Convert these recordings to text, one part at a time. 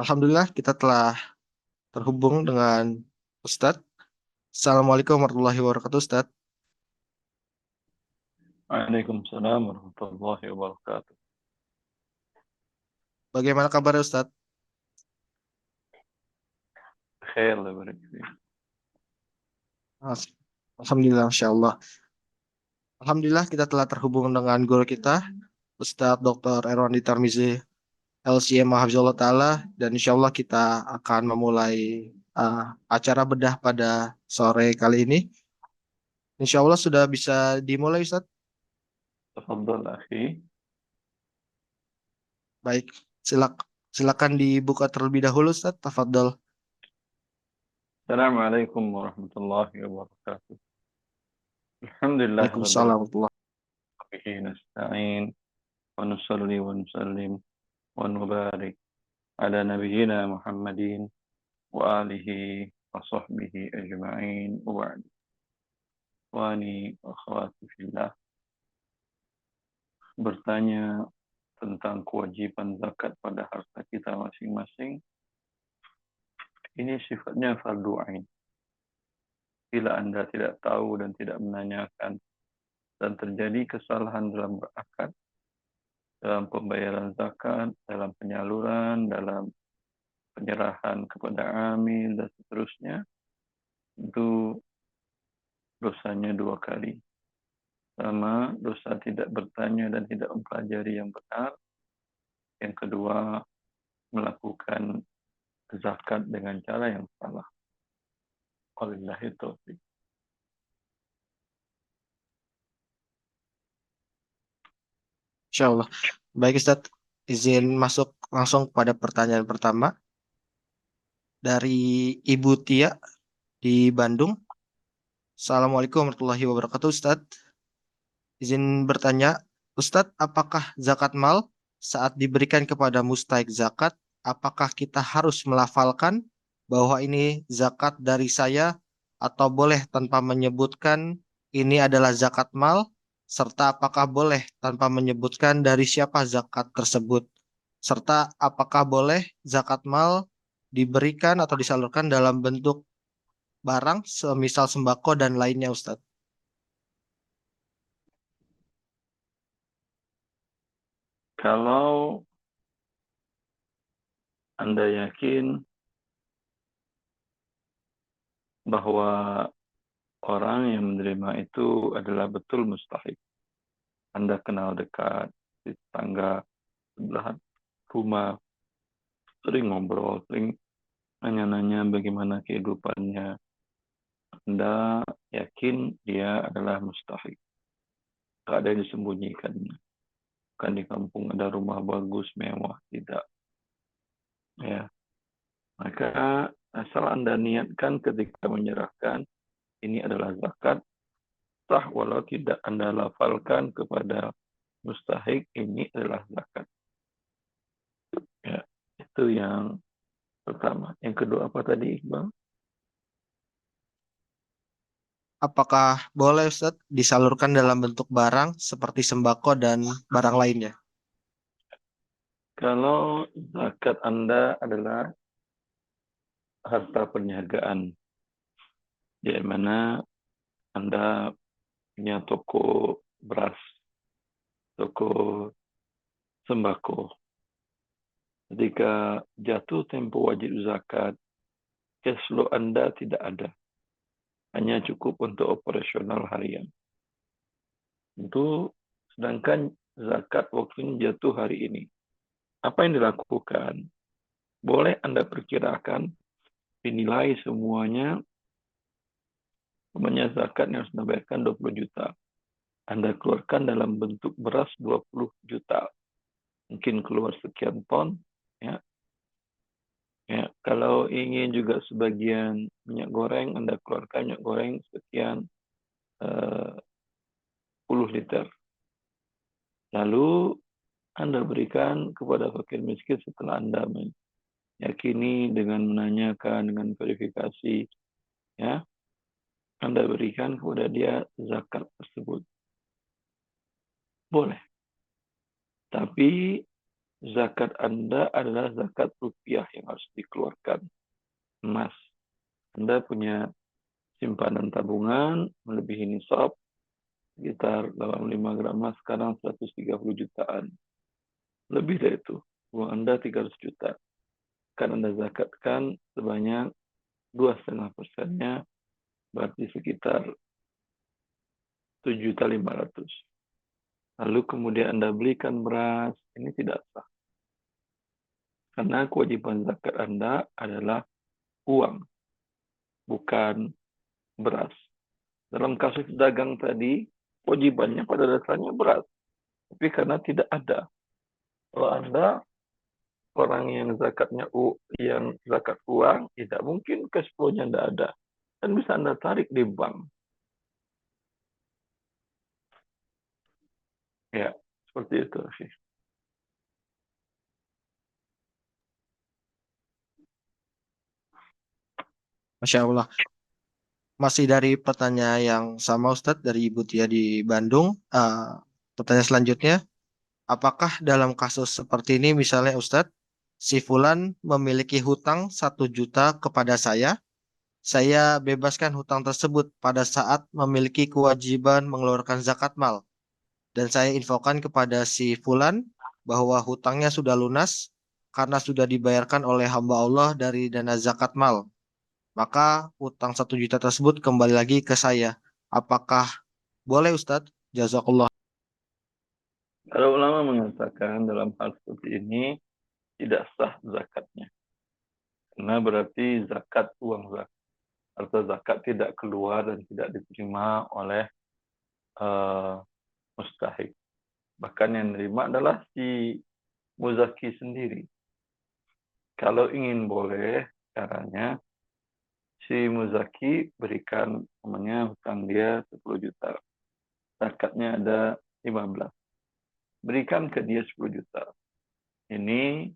Alhamdulillah kita telah terhubung dengan Ustadz. Assalamualaikum warahmatullahi wabarakatuh Ustadz. Waalaikumsalam warahmatullahi wabarakatuh. Bagaimana kabar Ustadz? Khair lah barakatuh. Alhamdulillah, Masya Allah. Alhamdulillah kita telah terhubung dengan guru kita, Ustadz Dr. Erwandi Tarmizi, LCM Mahafizullah Ta'ala, dan insya Allah kita akan memulai acara bedah pada sore kali ini. Insya Allah sudah bisa dimulai Ustadz. Tafadhal akhi. Baik, silakan dibuka terlebih dahulu Ustadz. Tafadhol. Assalamualaikum warahmatullahi wabarakatuh. Alhamdulillah rabbil Waalaikumsalam warahmatullahi alamin. Nasta'in wa nusalli wa nusallim wa nubarik ala nabiyyina Muhammadin wa alihi wa sahbihi ajma'in wa ba'd. Wani wa akhwati fillah, bertanya tentang kewajiban zakat pada harta kita masing-masing. Ini sifatnya fardu ain. Bila Anda tidak tahu dan tidak menanyakan dan terjadi kesalahan dalam berakad, dalam pembayaran zakat, dalam penyaluran, dalam penyerahan kepada amil dan seterusnya, itu dosanya dua kali. Pertama, dosa tidak bertanya dan tidak mempelajari yang benar. Yang kedua, melakukan zakat dengan cara yang salah. Wabillahi taufiq. Insya Allah. Baik Ustadz, izin masuk langsung pada pertanyaan pertama dari Ibu Tia di Bandung. Assalamualaikum warahmatullahi wabarakatuh Ustadz. Izin bertanya, Ustadz, apakah zakat mal saat diberikan kepada mustahik zakat, apakah kita harus melafalkan bahwa ini zakat dari saya atau boleh tanpa menyebutkan ini adalah zakat mal, serta apakah boleh tanpa menyebutkan dari siapa zakat tersebut, serta apakah boleh zakat mal diberikan atau disalurkan dalam bentuk barang, semisal sembako dan lainnya, Ustadz. Kalau Anda yakin bahwa orang yang menerima itu adalah betul mustahik, Anda kenal dekat, di tetangga, sebelah rumah, sering ngobrol, sering nanya-nanya bagaimana kehidupannya, Anda yakin dia adalah mustahik. Tidak ada yang disembunyikan. Bukan di kampung ada rumah bagus, mewah, tidak. Ya, maka asal Anda niatkan ketika menyerahkan, ini adalah zakat, sah walau tidak Anda lafalkan kepada mustahik, ini adalah zakat. Ya, itu yang pertama. Yang kedua apa tadi, Iqbal? Apakah boleh Ustadz disalurkan dalam bentuk barang seperti sembako dan barang lainnya? Kalau zakat Anda adalah harta perniagaan, di mana Anda punya toko beras, toko sembako. Ketika jatuh tempo wajib zakat, cash flow Anda tidak ada. Hanya cukup untuk operasional harian. Untuk sedangkan zakat waktunya jatuh hari ini. Apa yang dilakukan? Boleh Anda perkirakan, dinilai semuanya, namanya zakat yang harus Anda bayarkan 20 juta. Anda keluarkan dalam bentuk beras 20 juta. Mungkin keluar sekian ton. Ya. Ya, kalau ingin juga sebagian minyak goreng, Anda keluarkan minyak goreng sekian 10 liter. Lalu Anda berikan kepada fakir miskin setelah Anda meyakini dengan menanyakan, dengan verifikasi, ya, Anda berikan kepada dia zakat tersebut. Boleh. Tapi zakat Anda adalah zakat rupiah yang harus dikeluarkan, emas. Anda punya simpanan tabungan melebihi nisab sekitar dalam 5 gram emas sekarang 130 jutaan. Lebih dari itu, uang Anda 300 juta. Kan Anda zakatkan sebanyak 2,5%-nya, berarti sekitar 7.500.000. Lalu kemudian Anda belikan beras, ini tidak sah. Karena kewajiban zakat Anda adalah uang, bukan beras. Dalam kasus dagang tadi, kewajibannya pada dasarnya beras. Tapi karena tidak ada. Kalau Anda orang yang zakatnya yang zakat uang, tidak mungkin cash flow-nya tidak ada. Dan bisa Anda tarik di bank. Ya, seperti itu sih. Masya Allah. Masih dari pertanyaan yang sama Ustadz dari Ibu Tia di Bandung. Pertanyaan selanjutnya, apakah dalam kasus seperti ini misalnya Ustadz, si Fulan memiliki hutang 1 juta kepada saya bebaskan hutang tersebut pada saat memiliki kewajiban mengeluarkan zakat mal. Dan saya infokan kepada si Fulan bahwa hutangnya sudah lunas karena sudah dibayarkan oleh hamba Allah dari dana zakat mal. Maka hutang 1 juta tersebut kembali lagi ke saya. Apakah boleh Ustadz? Jazakallah. Kalau ulama mengatakan dalam hal seperti ini tidak sah zakatnya. Karena berarti zakat uang zakat atau zakat tidak keluar dan tidak diterima oleh uh, mustahik. Bahkan yang menerima adalah si muzaki sendiri. Kalau ingin boleh, caranya si muzaki berikan namanya hutang dia 10 juta. Zakatnya ada 15. Berikan ke dia 10 juta. Ini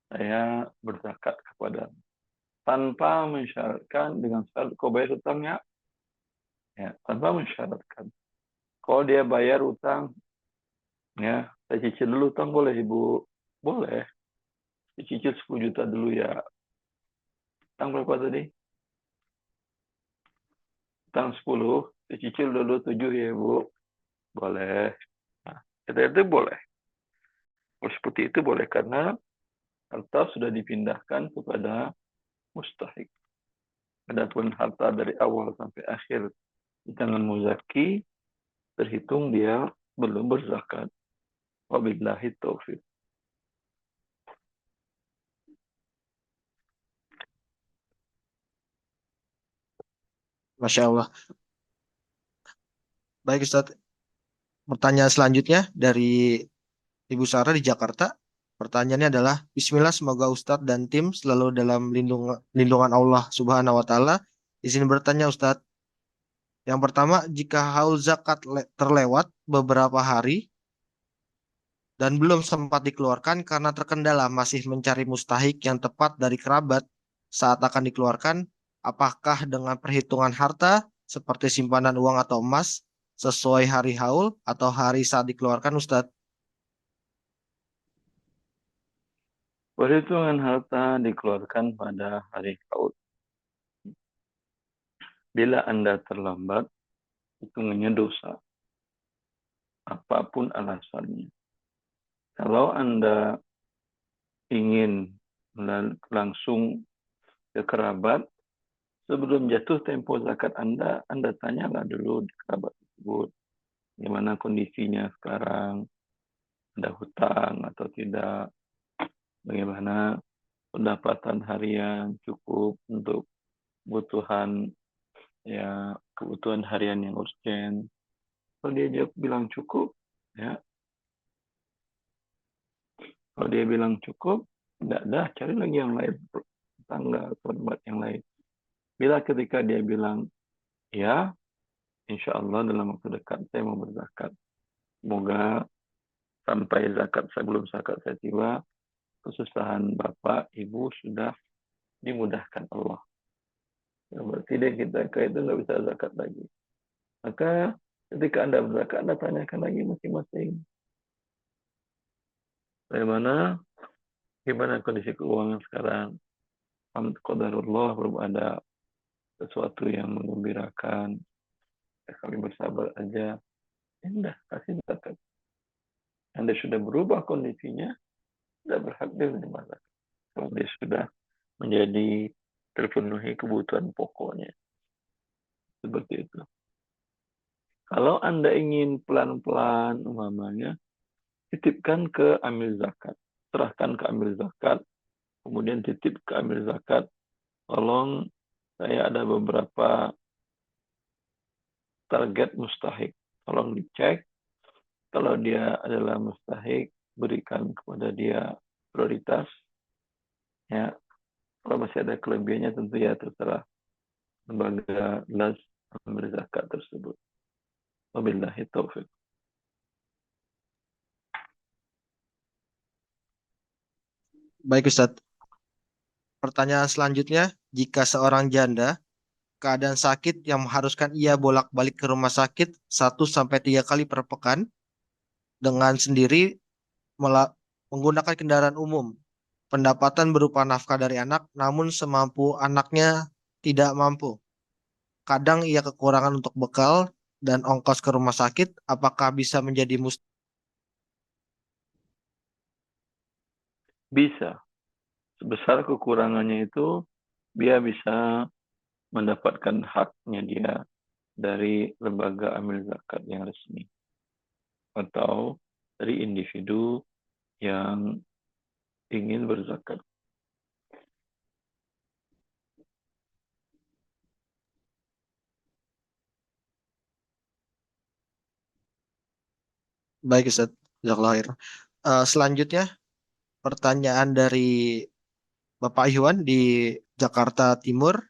saya berzakat kepada tanpa mensyaratkan dengan syarat kau bayar hutangnya, ya, tanpa mensyaratkan. Kalau dia bayar utang, ya, saya cicil dulu utang boleh ibu, boleh. Dicicil 10 juta dulu ya. Utang berapa tadi? Utang 10, dicicil dulu 7 ya ibu, boleh. Nah, itu boleh. Kalau seperti itu boleh karena harta sudah dipindahkan kepada mustahik. Adapun harta dari awal sampai akhir di tangan muzaki, terhitung dia belum berzakat. Wabillahi taufiq. Masya Allah. Baik Ustadz. Pertanyaan selanjutnya dari Ibu Sarah di Jakarta. Pertanyaannya adalah, Bismillah semoga Ustadz dan tim selalu dalam lindungan Allah Subhanahu wa Ta'ala. Izin bertanya Ustadz. Yang pertama, jika haul zakat terlewat beberapa hari dan belum sempat dikeluarkan karena terkendala masih mencari mustahik yang tepat dari kerabat saat akan dikeluarkan, apakah dengan perhitungan harta seperti simpanan uang atau emas sesuai hari haul atau hari saat dikeluarkan Ustadz? Perhitungan harta dikeluarkan pada hari haul. Bila Anda terlambat, hitungannya dosa. Apapun alasannya. Kalau Anda ingin langsung ke kerabat, sebelum jatuh tempo zakat Anda tanyalah dulu di kerabat tersebut. Gimana kondisinya sekarang, ada hutang atau tidak, bagaimana pendapatan harian cukup untuk kebutuhan kebutuhan harian yang urgent. Kalau dia bilang cukup, ya. Kalau dia bilang cukup, tidak ada, cari lagi yang lain, tangga kerabat yang lain. Bila ketika dia bilang, ya, insya Allah dalam waktu dekat saya mau berzakat. Semoga sampai sebelum zakat saya tiba, kesusahan bapak, ibu sudah dimudahkan Allah. Ya, berarti dia kita itu nggak bisa zakat lagi. Maka ketika Anda berzakat, Anda tanyakan lagi masing-masing. Bagaimana Gimana kondisi keuangan sekarang? Qadarullah, belum ada sesuatu yang menggembirakan. Ya, kami bersabar aja. Ya udah, kasih zakat. Anda sudah berubah kondisinya, sudah berhak dia menerima zakat. Kalau dia sudah menjadi terpenuhi kebutuhan pokoknya. Seperti itu. Kalau Anda ingin pelan-pelan umpamanya, titipkan ke amil zakat. Serahkan ke amil zakat, kemudian titip ke amil zakat. Tolong, saya ada beberapa target mustahik. Tolong dicek. Kalau dia adalah mustahik, berikan kepada dia prioritas. Ya, kalau masih ada kelebihannya tentu ya terserah lembaga las ambil zakat tersebut. Wabillahi taufiq. Baik Ustadz. Pertanyaan selanjutnya, jika seorang janda keadaan sakit yang mengharuskan ia bolak-balik ke rumah sakit 1 sampai 3 kali per pekan dengan sendiri menggunakan kendaraan umum, pendapatan berupa nafkah dari anak, namun semampu anaknya tidak mampu. Kadang ia kekurangan untuk bekal dan ongkos ke rumah sakit, apakah bisa menjadi Bisa. Sebesar kekurangannya itu, dia bisa mendapatkan haknya dia dari lembaga amil zakat yang resmi. Atau dari individu yang ingin berzakat. baik Ustaz? Jazakallahu khair. Selanjutnya pertanyaan dari Bapak Iwan di Jakarta Timur.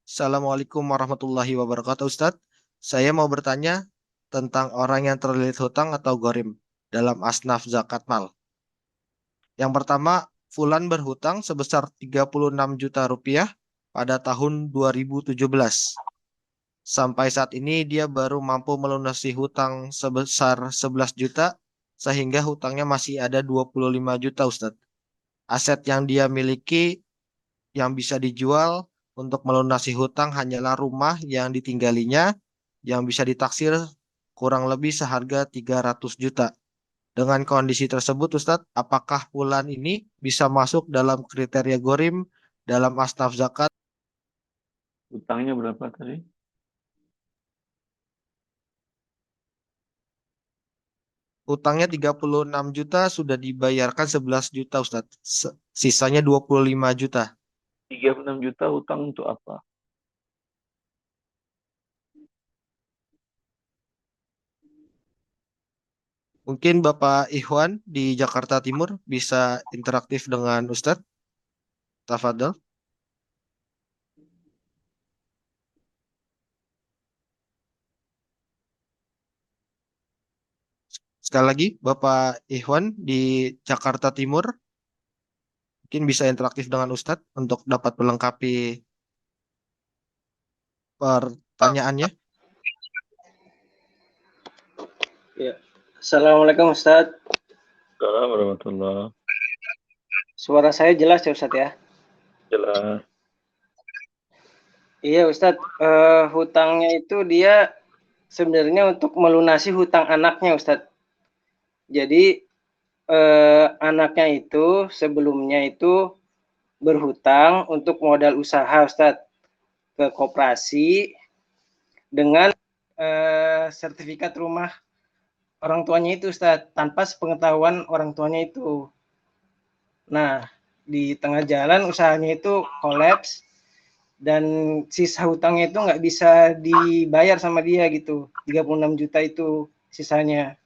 Assalamualaikum warahmatullahi wabarakatuh Ustadz. Saya mau bertanya tentang orang yang terlilit hutang atau gorim dalam asnaf zakat mal. Yang pertama, Fulan berhutang sebesar 36 juta rupiah pada tahun 2017. Sampai saat ini dia baru mampu melunasi hutang sebesar 11 juta sehingga hutangnya masih ada 25 juta Ustadz. Aset yang dia miliki yang bisa dijual untuk melunasi hutang hanyalah rumah yang ditinggalinya yang bisa ditaksir kurang lebih seharga 300 juta. Dengan kondisi tersebut, Ustadz, apakah Fulan ini bisa masuk dalam kriteria gorim dalam asnaf zakat? Utangnya berapa tadi? Utangnya 36 juta sudah dibayarkan 11 juta, Ustadz. Sisanya 25 juta. 36 juta utang untuk apa? Mungkin Bapak Ikhwan di Jakarta Timur bisa interaktif dengan Ustadz. Tafadhol. Sekali lagi, Bapak Ikhwan di Jakarta Timur mungkin bisa interaktif dengan Ustadz untuk dapat melengkapi pertanyaannya. Ya. Assalamualaikum Ustadz. Assalamualaikum warahmatullahi. Suara saya jelas ya Ustadz ya? Jelas. Iya Ustadz, hutangnya itu dia sebenarnya untuk melunasi hutang anaknya Ustadz. Jadi anaknya itu sebelumnya itu berhutang untuk modal usaha Ustadz ke koperasi dengan sertifikat rumah orang tuanya itu Ustadz tanpa sepengetahuan orang tuanya itu. Nah, di tengah jalan usahanya itu kolaps dan sisa hutangnya itu nggak bisa dibayar sama dia gitu, 36 juta itu sisanya.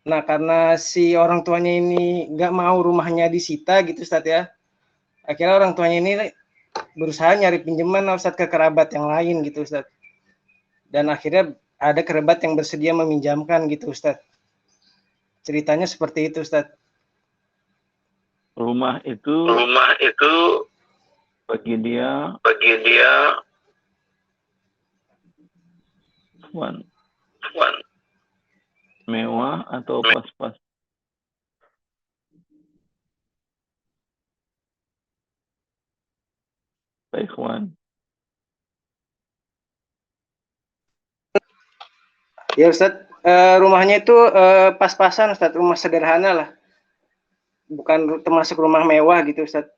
Nah, karena si orang tuanya ini nggak mau rumahnya disita gitu Ustaz ya, akhirnya orang tuanya ini berusaha nyari pinjaman Ustaz ke kerabat yang lain gitu Ustaz. Dan akhirnya ada kerabat yang bersedia meminjamkan gitu Ustaz. Ceritanya seperti itu Ustaz. Rumah itu bagi dia Wan, mewah atau pas-pas? Pak Ikhwan. Ya Ustadz, rumahnya itu pas-pasan Ustadz, rumah sederhana lah. Bukan termasuk rumah mewah gitu Ustadz.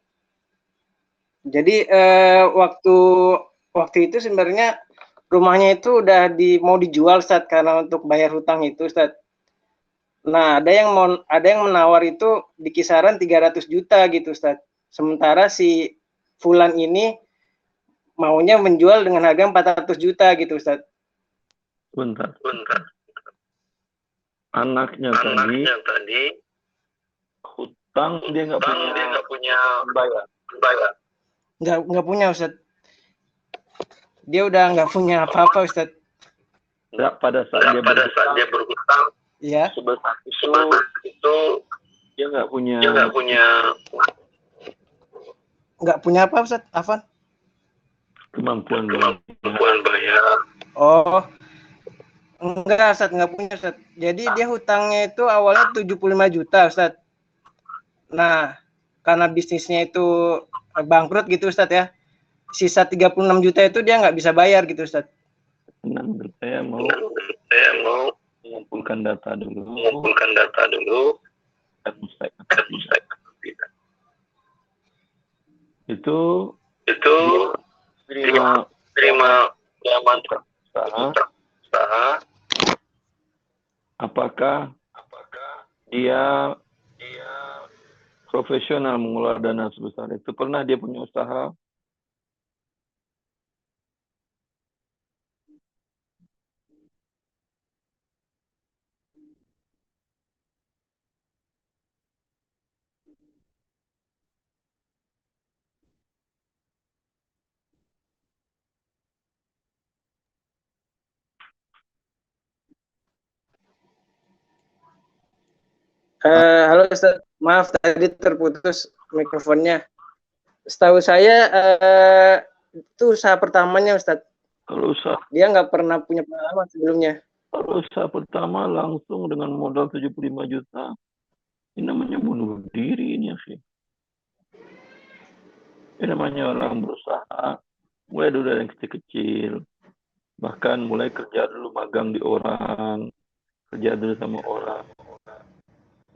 Jadi waktu itu sebenarnya rumahnya itu udah mau dijual Ustadz karena untuk bayar hutang itu Ustadz. Nah, ada yang menawar itu di kisaran 300 juta gitu Ustadz. Sementara si Fulan ini maunya menjual dengan harga 400 juta gitu Ustadz. Bentar. Anaknya tadi hutang dia nggak punya bayar. Nggak punya Ustadz. Dia udah nggak punya apa-apa Ustadz. Nggak pada saat dia berhutang Iya. sebesar itu dia nggak punya apa Ustadz? Afan? kemampuan bayar. Oh, enggak Ustadz, nggak punya Ustadz. Jadi dia hutangnya itu awalnya 75 juta Ustadz. Nah, karena bisnisnya itu bangkrut gitu Ustadz ya. Sisa 36 juta itu dia nggak bisa bayar gitu Ustadz. Saya mau mengumpulkan data dulu. Itu terima usaha. Apakah dia profesional mengelola dana sebesar itu? Pernah dia punya usaha? Halo Ustaz, maaf tadi terputus mikrofonnya. Setahu saya itu usaha pertamanya Ustaz. Kalau usaha Dia nggak pernah punya pengalaman sebelumnya. Kalau usaha pertama langsung dengan modal 75 juta, ini namanya bunuh diri ini sih. Ini namanya orang berusaha, mulai dulu dari yang kecil-kecil. Bahkan mulai kerja dulu magang di orang, kerja dulu sama orang.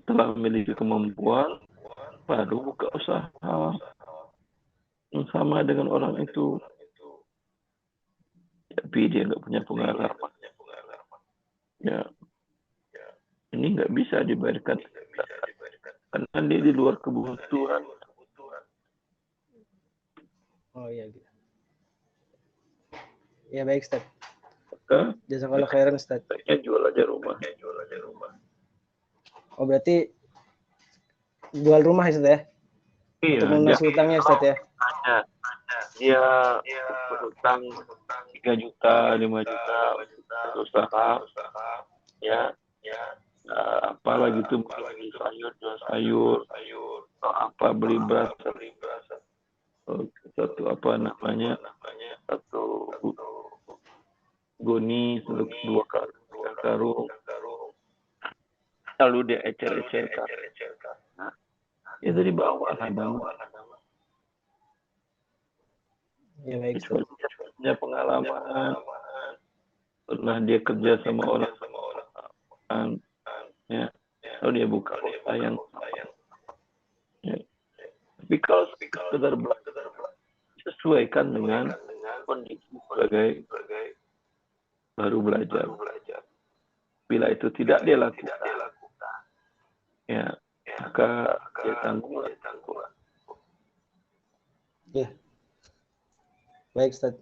Setelah memiliki kemampuan, baru buka usaha yang sama dengan orang itu. Tapi dia nggak punya pengalaman. Ya, ini nggak bisa dibayarkan karena dia di luar kebutuhan. Oh iya. Ya baik Ustaz. Maka Jazakallah khairan Ustaz. Jual aja rumah. Oh berarti jual rumah Ustaz ya? Iya, untuk melunasi hutangnya Ustaz ya? Dia berhutang 3 juta, 5 juta usaha, ya, apalagi itu beli sayur, jual sayur, atau apa beli beras, satu goni untuk 2 karung, lalu dia ecer-ecerkan. Ya dari bawah lah Ya baik Ustaz. punya pengalaman, pernah dia kerja sama orang, ya, lalu dia buka usaha yang ya. Tapi kalau sekedar belajar, sesuaikan dengan kondisi sebagai baru belajar. Bila itu tidak dia lakukan, ya, maka dia tanggung. Ya. Baik Ustaz.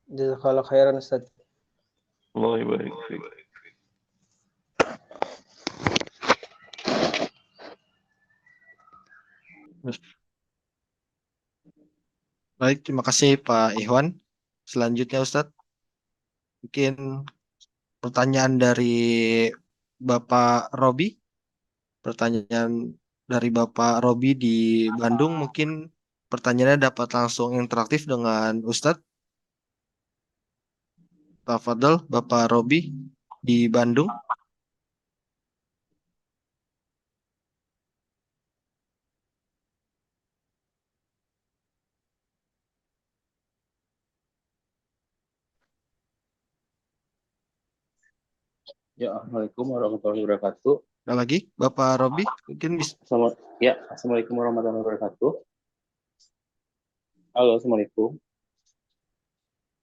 Jazakallah khairan Ustaz. Allah barik fiik. Baik, terima kasih Pak Ikhwan. Selanjutnya Ustadz, mungkin pertanyaan dari Bapak Robi. Pertanyaan dari Bapak Robi di Bandung, mungkin pertanyaannya dapat langsung interaktif dengan Ustadz. Tafadhol Bapak Robi di Bandung. Ya, Assalamualaikum warahmatullahi wabarakatuh. Ada lagi, Bapak Robi, mungkin bisa. Assalamualaikum warahmatullahi wabarakatuh. Halo, Assalamualaikum.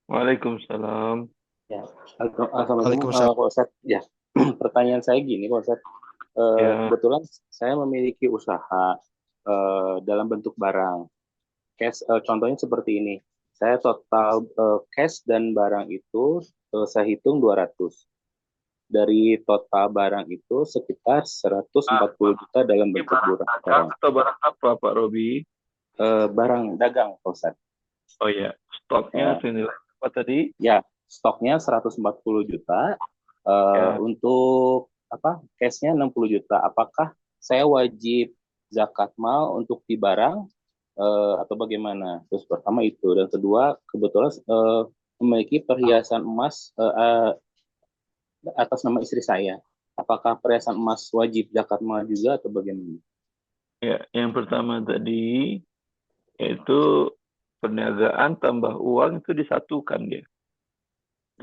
Waalaikumsalam. Ya, Assalamualaikum, Waalaikumsalam. Pak Ustadz. Ya, pertanyaan saya gini, Pak Ustadz. Ya. Kebetulan saya memiliki usaha dalam bentuk barang. Cash, contohnya seperti ini. Saya total cash dan barang itu saya hitung 200. Dari total barang itu sekitar 140 juta dalam bentuk barang. Atau barang apa, Pak Robi? Barang dagang, Pak Ustadz. Oh ya, stoknya senilai apa tadi? Ya, stoknya 140 juta. Untuk cashnya 60 juta. Apakah saya wajib zakat mal untuk di barang atau bagaimana? Terus pertama itu, dan kedua kebetulan memiliki perhiasan emas atas nama istri saya. Apakah perhiasan emas wajib zakat mal juga atau bagaimana? Ya, yang pertama tadi yaitu perniagaan tambah uang itu disatukan dia.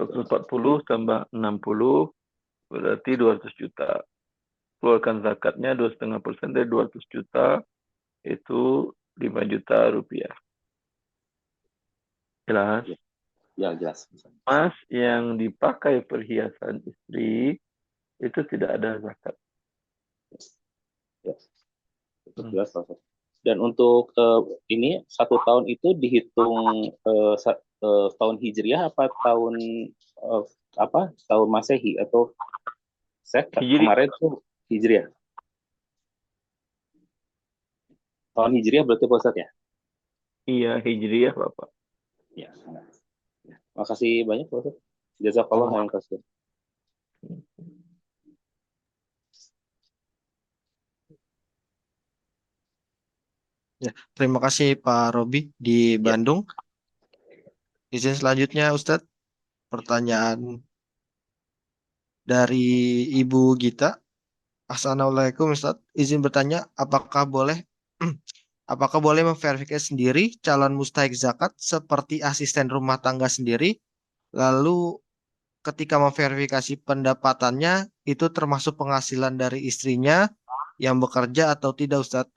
140 tambah 60 berarti 200 juta. Keluarkan zakatnya 2,5% dari 200 juta itu 5 juta rupiah. Jelas? Ya, jelas. Emas yang dipakai perhiasan istri itu tidak ada zakat. Ya. Jelas, Pak. Dan untuk ini 1 tahun itu dihitung tahun hijriah apa tahun tahun masehi atau kemarin tuh hijriah. Tahun hijriah berarti Pak Ustadz ya? Iya, hijriah Bapak. Ya. Makasih banyak Pak Ustadz. Jazakallah khairan kasih. Ya, terima kasih Pak Robi di Bandung. Izin selanjutnya Ustadz, pertanyaan dari Ibu Gita. Assalamualaikum Ustadz, izin bertanya apakah boleh memverifikasi sendiri calon mustahik zakat seperti asisten rumah tangga sendiri, lalu ketika memverifikasi pendapatannya itu termasuk penghasilan dari istrinya yang bekerja atau tidak Ustadz?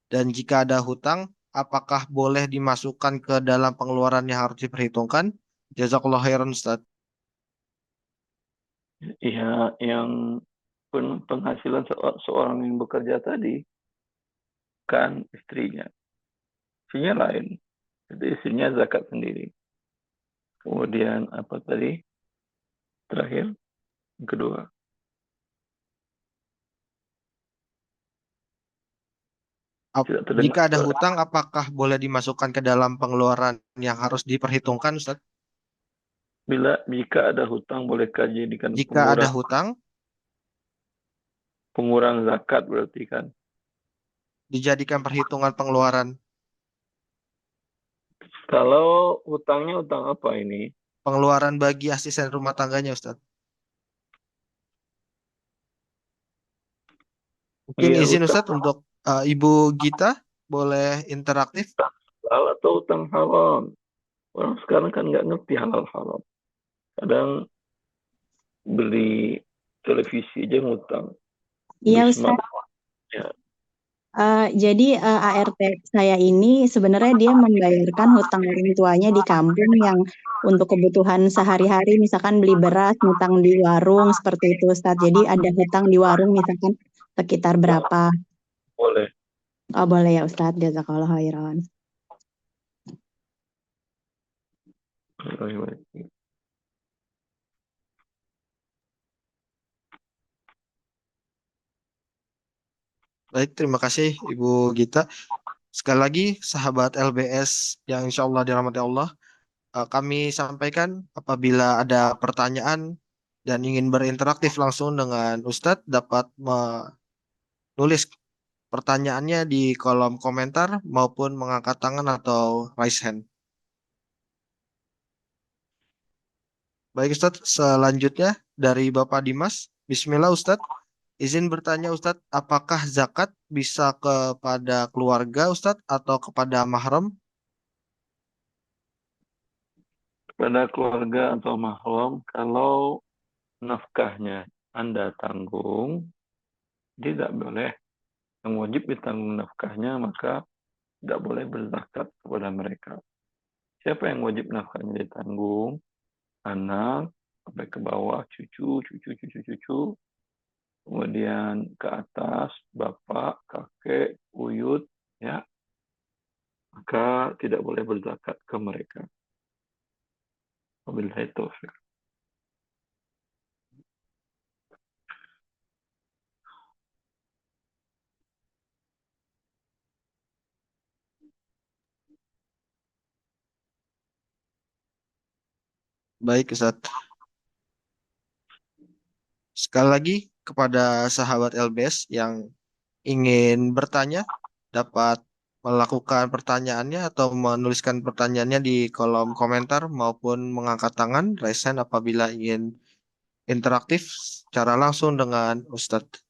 Dan jika ada hutang, apakah boleh dimasukkan ke dalam pengeluaran yang harus diperhitungkan? Jazakallah khairan Ustadz. Iya, yang penghasilan seorang yang bekerja tadi kan istrinya. Istrinya lain. Jadi istrinya zakat sendiri. Kemudian apa tadi? Terakhir, yang kedua. Jika ada hutang, apakah boleh dimasukkan ke dalam pengeluaran yang harus diperhitungkan, Ustaz? Jika ada hutang, bolehkah dijadikan Jika ada hutang, pengurang zakat berarti kan? Dijadikan perhitungan pengeluaran. Kalau hutangnya hutang apa ini? Pengeluaran bagi asisten rumah tangganya, Ustaz. Mungkin izin Ustaz untuk Ibu Gita boleh interaktif. Halal atau hutang haram? Orang sekarang kan nggak ngerti halal haram. Kadang beli televisi aja ngutang. Iya Ustaz. Ya. Jadi ART saya ini sebenarnya dia membayarkan hutang orang tuanya di kampung yang untuk kebutuhan sehari-hari, misalkan beli beras, hutang di warung seperti itu Ustaz. Jadi ada hutang di warung misalkan sekitar berapa? Boleh. Oh boleh ya Ustaz, jazakallah khairan. Baik, terima kasih Ibu Gita. Sekali lagi, sahabat LBS yang insya Allah dirahmati Allah, kami sampaikan apabila ada pertanyaan dan ingin berinteraktif langsung dengan Ustadz, dapat menulis pertanyaannya di kolom komentar maupun mengangkat tangan atau raise hand. Baik Ustadz, selanjutnya dari Bapak Dimas. Bismillah Ustadz. Izin bertanya Ustadz, apakah zakat bisa kepada keluarga Ustadz atau kepada mahram? Kepada keluarga atau mahram kalau nafkahnya Anda tanggung, tidak boleh. Yang wajib ditanggung nafkahnya, maka tidak boleh berzakat kepada mereka. Siapa yang wajib nafkahnya ditanggung? Anak, sampai ke bawah, cucu, kemudian ke atas, bapak, kakek, buyut, ya, maka tidak boleh berzakat ke mereka. Wabillahi taufik. Baik, Ustaz. Sekali lagi kepada sahabat LBS yang ingin bertanya dapat melakukan pertanyaannya atau menuliskan pertanyaannya di kolom komentar maupun mengangkat tangan raise hand apabila ingin interaktif secara langsung dengan Ustadz.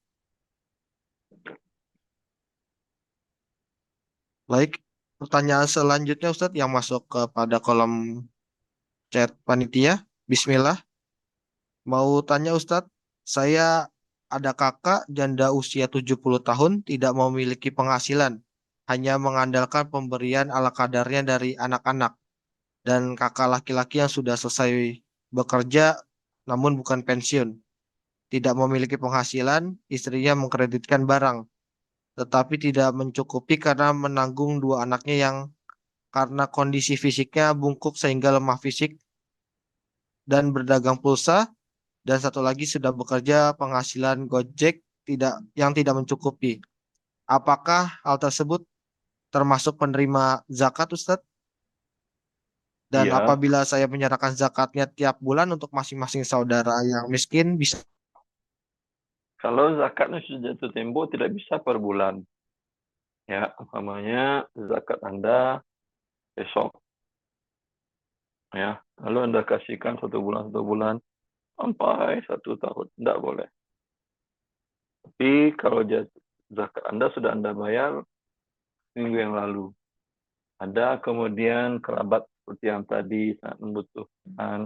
Baik, pertanyaan selanjutnya Ustadz yang masuk kepada kolom chat panitia. Bismillah. Mau tanya Ustadz, saya ada kakak janda usia 70 tahun tidak memiliki penghasilan, hanya mengandalkan pemberian ala kadarnya dari anak-anak dan kakak laki-laki yang sudah selesai bekerja namun bukan pensiun. Tidak memiliki penghasilan, istrinya mengkreditkan barang, tetapi tidak mencukupi karena menanggung dua anaknya yang karena kondisi fisiknya bungkuk sehingga lemah fisik dan berdagang pulsa, dan satu lagi sudah bekerja penghasilan Gojek yang tidak mencukupi. Apakah hal tersebut termasuk penerima zakat, Ustadz? Dan Iya, apabila saya menyerahkan zakatnya tiap bulan untuk masing-masing saudara yang miskin, bisa. kalau zakatnya sudah jatuh tempo tidak bisa per bulan. Ya, umpamanya zakat Anda besok. Ya, lalu Anda kasihkan satu bulan sampai 1 tahun. Tidak boleh. Tapi kalau zakat Anda sudah Anda bayar minggu yang lalu. Ada kemudian kerabat seperti yang tadi sangat membutuhkan.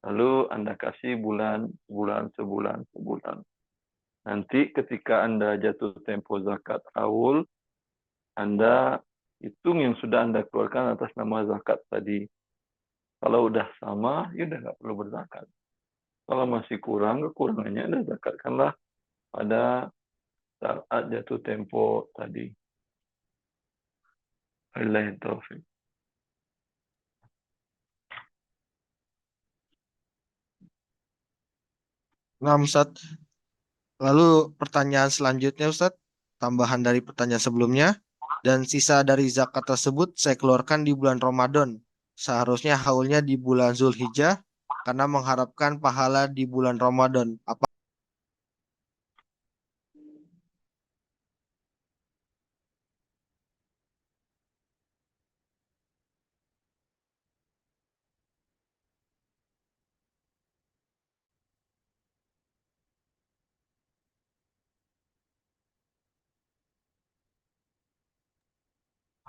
Lalu Anda kasih sebulan. Nanti ketika Anda jatuh tempo zakat haul, Anda hitung yang sudah Anda keluarkan atas nama zakat tadi. Kalau udah sama, ya udah nggak perlu berzakat. Kalau masih kurang, kekurangannya Anda zakatkanlah pada saat jatuh tempo tadi. Wabillahi taufik. Nah, Ustadz, lalu pertanyaan selanjutnya, Ustadz, tambahan dari pertanyaan sebelumnya, dan sisa dari zakat tersebut saya keluarkan di bulan Ramadan. Seharusnya haulnya di bulan Zulhijjah, karena mengharapkan pahala di bulan Ramadan.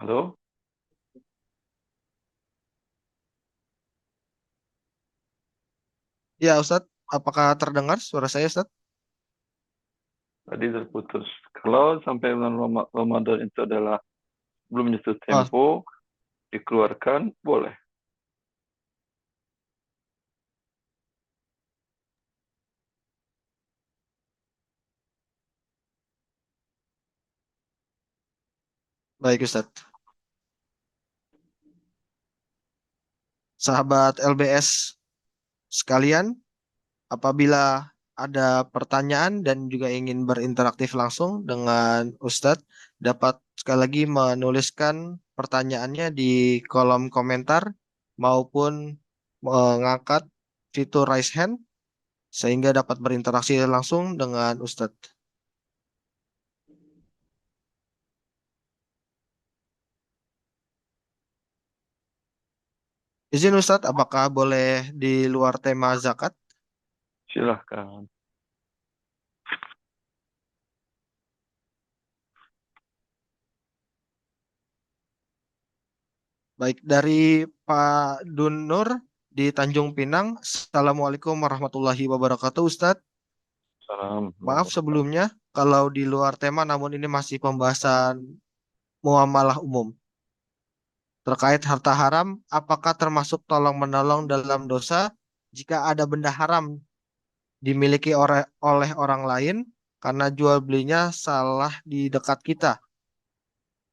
Halo? Ya, Ustadz, apakah terdengar suara saya, Ustadz? Tadi terputus. Kalau sampai bulan Ramadan itu adalah belum jatuh Oh, tempo, dikeluarkan, boleh. baik, Ustadz. Sahabat LBS sekalian, apabila ada pertanyaan dan juga ingin berinteraksi langsung dengan Ustadz, dapat sekali lagi menuliskan pertanyaannya di kolom komentar maupun mengangkat fitur raise hand sehingga dapat berinteraksi langsung dengan Ustadz. Izin Ustadz, apakah boleh di luar tema zakat? Silahkan. Baik, dari Pak Dun Nur di Tanjung Pinang. Assalamualaikum warahmatullahi wabarakatuh, Ustadz. Waalaikumsalam. Maaf sebelumnya kalau di luar tema, namun ini masih pembahasan muamalah umum. Terkait harta haram, apakah termasuk tolong-menolong dalam dosa jika ada benda haram dimiliki oleh orang lain karena jual belinya salah di dekat kita.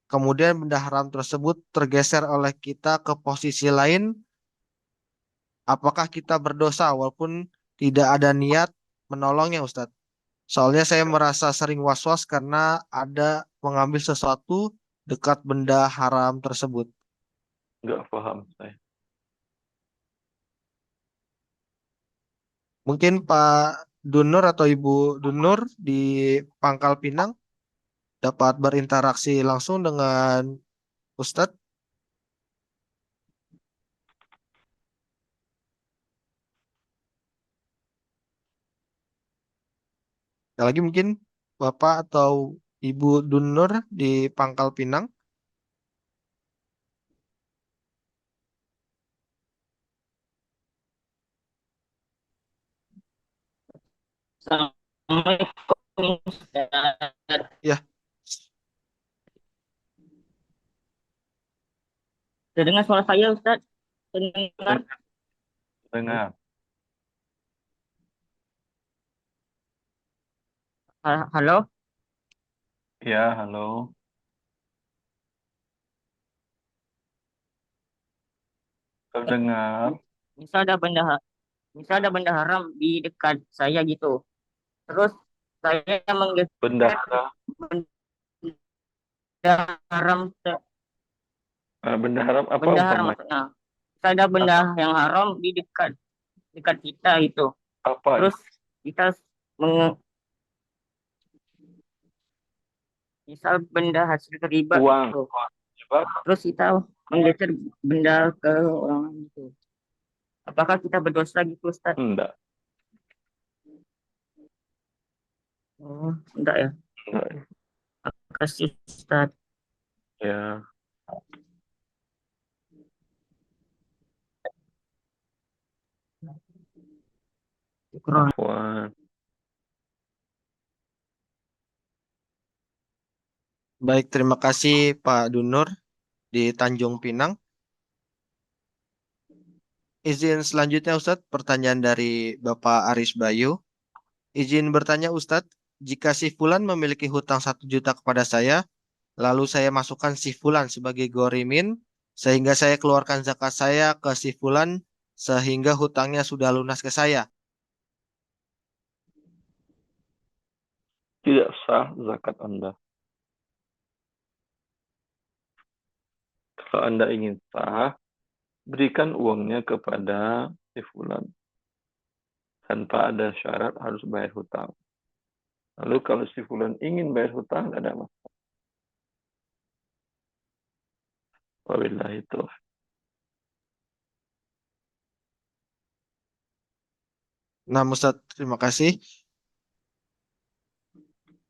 Kemudian benda haram tersebut tergeser oleh kita ke posisi lain, apakah kita berdosa walaupun tidak ada niat menolongnya, Ustadz? Soalnya saya merasa sering was-was karena ada mengambil sesuatu dekat benda haram tersebut. Nggak paham saya. Mungkin Pak Dunur atau Ibu Dunur di Pangkal Pinang dapat berinteraksi langsung dengan Ustadz. Sekali lagi mungkin Bapak atau Ibu Dunur di Pangkal Pinang. Assalamualaikum Ustaz. Ya, Terdengar suara saya Ustaz? Terdengar? Dengar. Halo? Ya, halo. Terdengar. Misal ada benda haram di dekat saya gitu. Terus saya menggeser Benda haram benda haram apa benda haram umpamanya? maksudnya. Misal ada benda yang haram di dekat kita itu. Apa Terus kita menge- misal benda hasil riba uang? gitu. Coba. Terus kita menggeser benda ke orang lain gitu. Apakah kita berdosa gitu Ustaz? Enggak. Oh, enggak ya. Enggak. Kasih Ustaz. Ya. Syukron. Afwan. baik, terima kasih Pak Dunur di Tanjung Pinang. Izin selanjutnya Ustadz, pertanyaan dari Bapak Aris Bayu. Izin bertanya Ustadz, jika si Fulan memiliki hutang 1 juta kepada saya, lalu saya masukkan si Fulan sebagai gorimin, sehingga saya keluarkan zakat saya ke si Fulan, sehingga hutangnya sudah lunas ke saya. Tidak sah zakat Anda. Kalau Anda ingin sah, berikan uangnya kepada si fulan. Tanpa ada syarat harus bayar hutang. Lalu kalau si fulan ingin bayar hutang, tidak ada masalah. Wabillahi taufiq. Nah, Ustadz, terima kasih.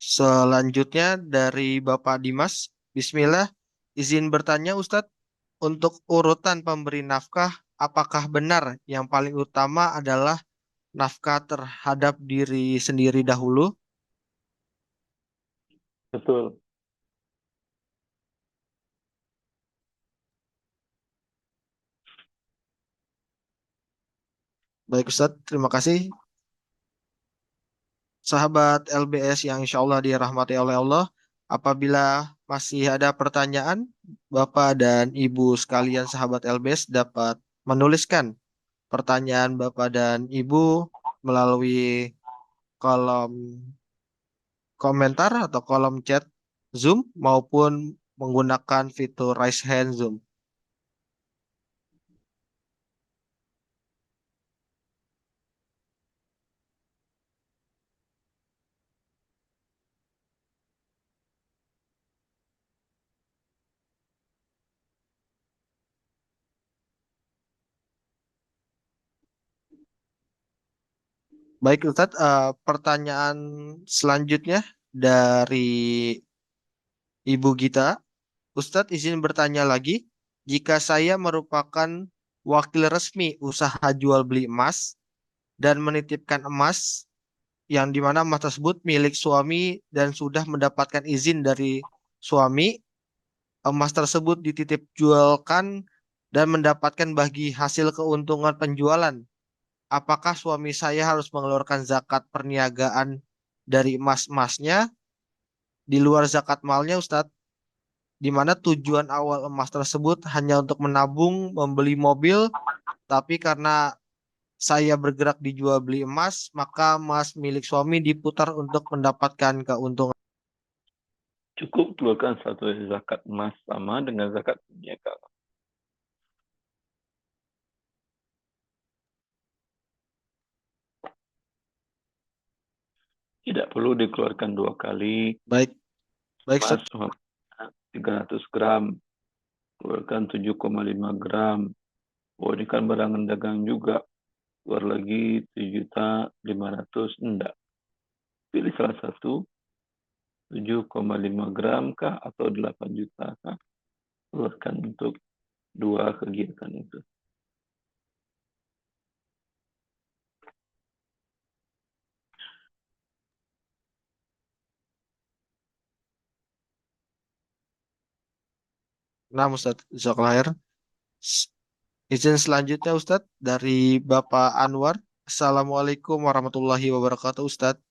Selanjutnya dari Bapak Dimas. Bismillah, izin bertanya Ustadz, untuk urutan pemberi nafkah, apakah benar yang paling utama adalah nafkah terhadap diri sendiri dahulu? Betul. Baik Ustadz, terima kasih. Sahabat LBS yang insya Allah dirahmati oleh Allah, apabila masih ada pertanyaan, Bapak dan Ibu sekalian sahabat LBS dapat menuliskan pertanyaan Bapak dan Ibu melalui kolom komentar atau kolom chat Zoom maupun menggunakan fitur raise hand Zoom. Baik Ustadz, pertanyaan selanjutnya dari Ibu Gita. Ustadz izin bertanya lagi, jika saya merupakan wakil resmi usaha jual beli emas dan menitipkan emas yang dimana emas tersebut milik suami dan sudah mendapatkan izin dari suami, emas tersebut dititip jualkan dan mendapatkan bagi hasil keuntungan penjualan. Apakah suami saya harus mengeluarkan zakat perniagaan dari emas-emasnya di luar zakat malnya, Ustadz? Di mana tujuan awal emas tersebut hanya untuk menabung, membeli mobil, tapi karena saya bergerak di jual beli emas, maka emas milik suami diputar untuk mendapatkan keuntungan. Cukup keluarkan satu zakat emas sama dengan zakat perniagaan. Tidak perlu dikeluarkan 2 kali. Baik, baik, Emas Ustadz. 300 gram, keluarkan 7,5 gram. Oh, ini kan barangan dagang juga. Keluar lagi 7.500.000, enggak. Pilih salah satu, 7,5 gram kah atau 8 juta kah? Keluarkan untuk 2 kegiatan itu. Nah, Ustadz, jazakallah khair. Izin selanjutnya, Ustadz, dari Bapak Anwar. Assalamualaikum warahmatullahi wabarakatuh, Ustadz.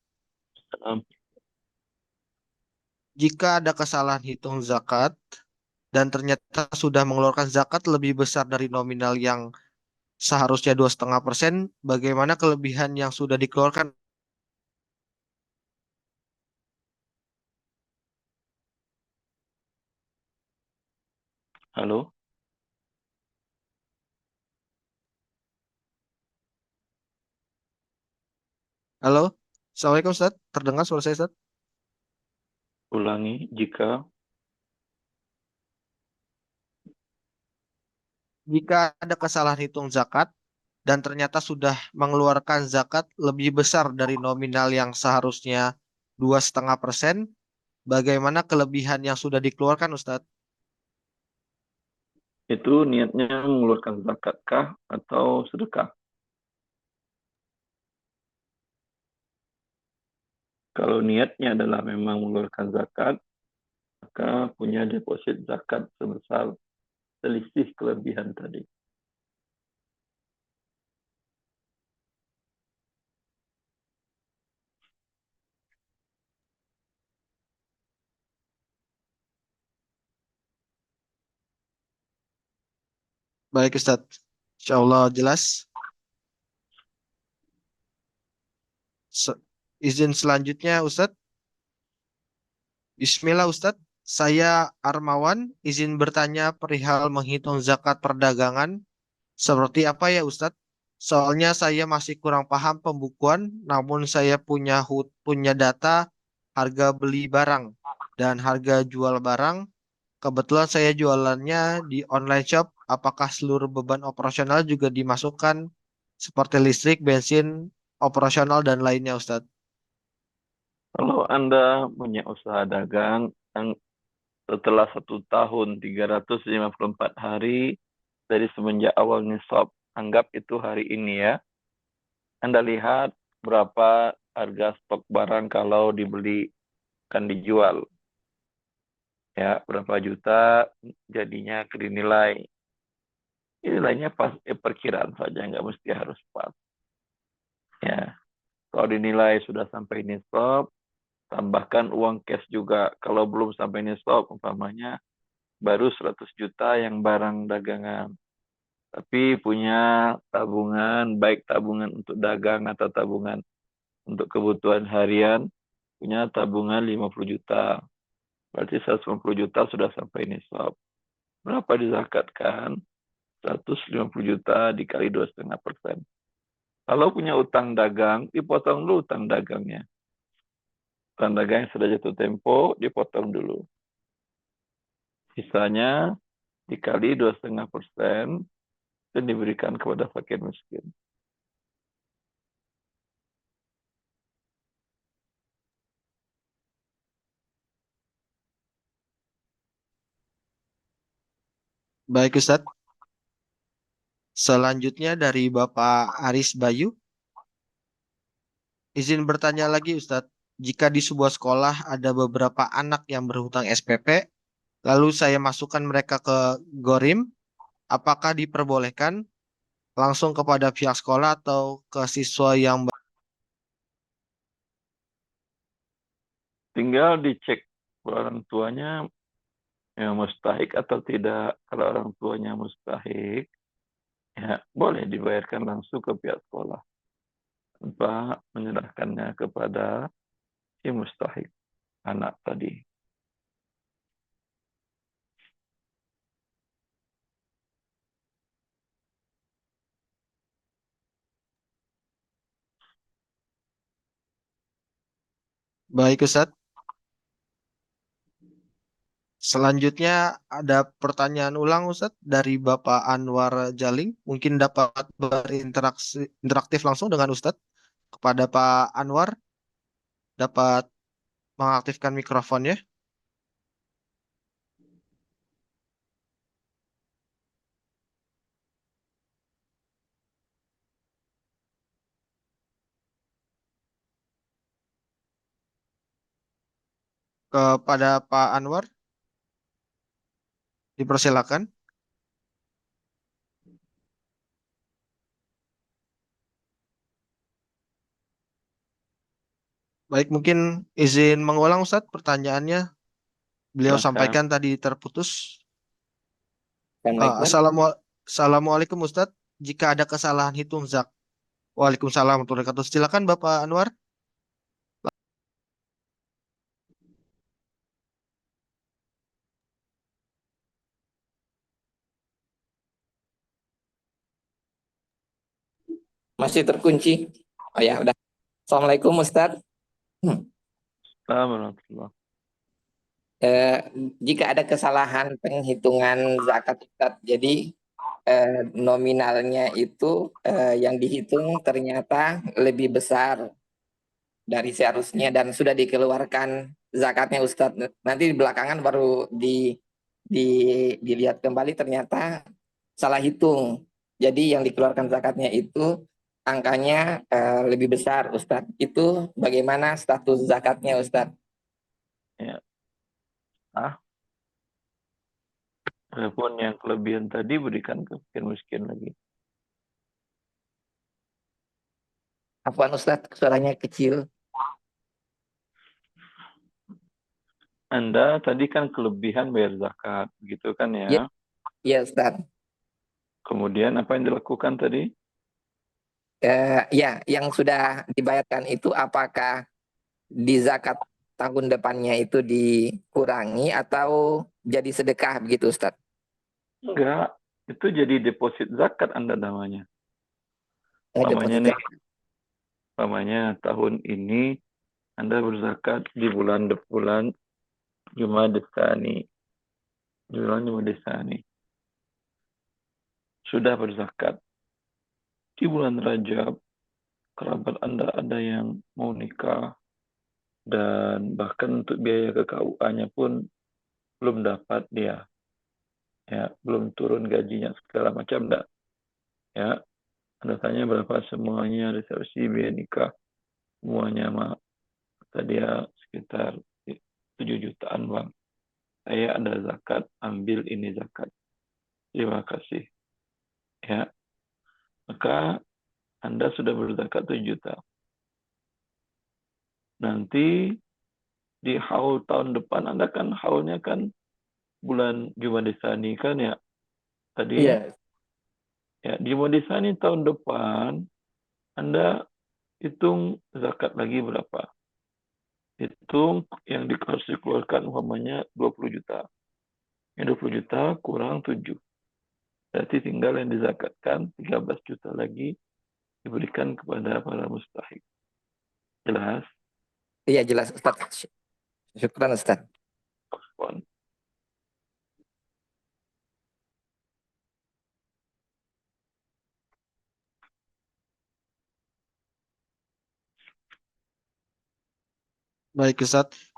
Jika ada kesalahan hitung zakat dan ternyata sudah mengeluarkan zakat lebih besar dari nominal yang seharusnya 2,5%, bagaimana kelebihan yang sudah dikeluarkan? Halo, Halo, Assalamualaikum, Ustadz. Terdengar suara saya, Ustadz? ulangi jika Jika ada kesalahan hitung zakat dan ternyata sudah mengeluarkan zakat lebih besar dari nominal yang seharusnya 2,5%, bagaimana kelebihan yang sudah dikeluarkan, Ustadz? itu niatnya mengeluarkan zakat kah atau sedekah? Kalau niatnya adalah memang mengeluarkan zakat, maka punya deposit zakat sebesar selisih kelebihan tadi. Baik, Ustadz. Insya Allah jelas. Se- izin selanjutnya, Ustadz. Bismillah, Ustadz. Saya Armawan, izin bertanya perihal menghitung zakat perdagangan. Seperti apa ya, Ustadz? Soalnya saya masih kurang paham pembukuan, namun saya punya data harga beli barang dan harga jual barang. Kebetulan saya jualannya di online shop. Apakah seluruh beban operasional juga dimasukkan seperti listrik, bensin, operasional, dan lainnya, Ustadz? Kalau Anda punya usaha dagang yang setelah 1 tahun 354 hari dari semenjak awal nisab, anggap itu hari ini ya, Anda lihat berapa harga stok barang kalau dibeli kan dijual. Ya, berapa juta jadinya dinilai. Nilainya pas perkiraan saja, nggak mesti harus pas. Ya, kalau dinilai sudah sampai nisab, tambahkan uang cash juga. Kalau belum sampai nisab, umpamanya baru 100 juta yang barang dagangan. Tapi punya tabungan, baik tabungan untuk dagang atau tabungan untuk kebutuhan harian, punya tabungan 50 juta. Berarti 150 juta sudah sampai nisab. Berapa dizakatkan? 150 juta dikali 2,5%. Kalau punya utang dagang, dipotong dulu utang dagangnya. Utang dagang yang sudah jatuh tempo, dipotong dulu. Sisanya dikali 2,5% dan diberikan kepada fakir miskin. Baik, Ustadz. Selanjutnya dari Bapak Aris Bayu. izin bertanya lagi Ustadz. Jika di sebuah sekolah ada beberapa anak yang berhutang SPP, lalu saya masukkan mereka ke Gorim, apakah diperbolehkan langsung kepada pihak sekolah atau ke siswa yang Tinggal dicek orang tuanya yang mustahik atau tidak. Kalau orang tuanya mustahik, ya boleh dibayarkan langsung ke pihak sekolah tanpa menyerahkannya kepada si mustahik anak tadi. baik Ustadz? Selanjutnya ada pertanyaan ulang Ustadz dari Bapak Anwar Jaling. Mungkin dapat berinteraksi interaktif langsung dengan Ustadz. Kepada Pak Anwar, dapat mengaktifkan mikrofonnya. Kepada Pak Anwar, dipersilakan. Baik, mungkin izin mengulang Ustadz pertanyaannya. Beliau Silakan. sampaikan tadi terputus. Assalamualaikum. Assalamualaikum Ustadz. Jika ada kesalahan hitung zak. Waalaikumsalam warahmatullahi wabarakatuh. Silakan Bapak Anwar. Masih terkunci. Oh ya, udah. Assalamualaikum Ustadz. Alhamdulillah. Eh, Jika ada kesalahan penghitungan zakat Ustadz, jadi nominalnya itu yang dihitung ternyata lebih besar dari seharusnya dan sudah dikeluarkan zakatnya Ustadz. Nanti di belakangan baru dilihat kembali ternyata salah hitung. Jadi yang dikeluarkan zakatnya itu angkanya lebih besar Ustadz. Itu bagaimana status zakatnya Ustadz? Ya. Adapun yang kelebihan tadi berikan ke miskin lagi. Afwan Ustadz, suaranya kecil. Anda tadi kan kelebihan bayar zakat, gitu kan ya? Ya, ya Ustadz. Kemudian apa yang dilakukan tadi? Ya, yang sudah dibayarkan itu apakah di zakat tahun depannya itu dikurangi atau jadi sedekah begitu Ustadz? Enggak, itu jadi deposit zakat Anda namanya. Deposit Nih, zakat. tahun ini Anda berzakat di bulan Jumadil Tsani. Sudah berzakat. Di bulan Rajab, kerabat Anda ada yang mau nikah, dan bahkan untuk biaya ke KUA-nya pun belum dapat dia. Ya, belum turun gajinya segala macam enggak. Ya, Anda tanya berapa semuanya, resepsi, biaya nikah, semuanya tadi ya sekitar 7 jutaan bang. Saya ada zakat, ambil ini zakat. Terima kasih. Ya, maka Anda sudah berzakat 7 juta. Nanti di haul tahun depan Anda kan haulnya kan bulan Jumadisani kan ya tadi ya. Iya. Ya, di Jumadisani tahun depan Anda hitung zakat lagi berapa. Hitung yang harus dikeluarkan umpamanya 20 juta. Yang 20 juta kurang 7. Berarti tinggal yang dizakatkan 13 juta lagi diberikan kepada para mustahik. Jelas? Iya jelas Ustadz. Syukran Ustadz. Afwan. Baik Ustadz.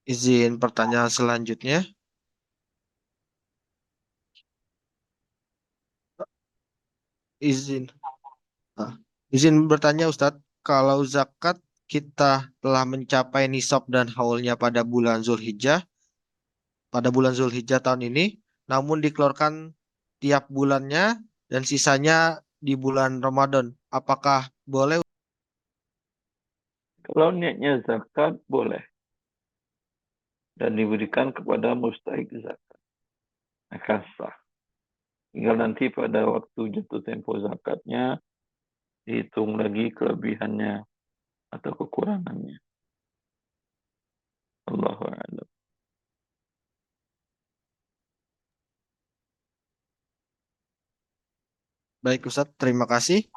Izin pertanyaan selanjutnya. Izin. Izin bertanya Ustadz. kalau zakat kita telah mencapai nisab dan haulnya pada bulan Zulhijjah tahun ini, namun dikeluarkan tiap bulannya dan sisanya di bulan Ramadan. Apakah boleh? Kalau niatnya zakat boleh dan diberikan kepada mustahik zakat, maka sah. Tinggal nanti pada waktu jatuh tempo zakatnya dihitung lagi kelebihannya atau kekurangannya. Allahu a'lam. Baik Ustadz, terima kasih.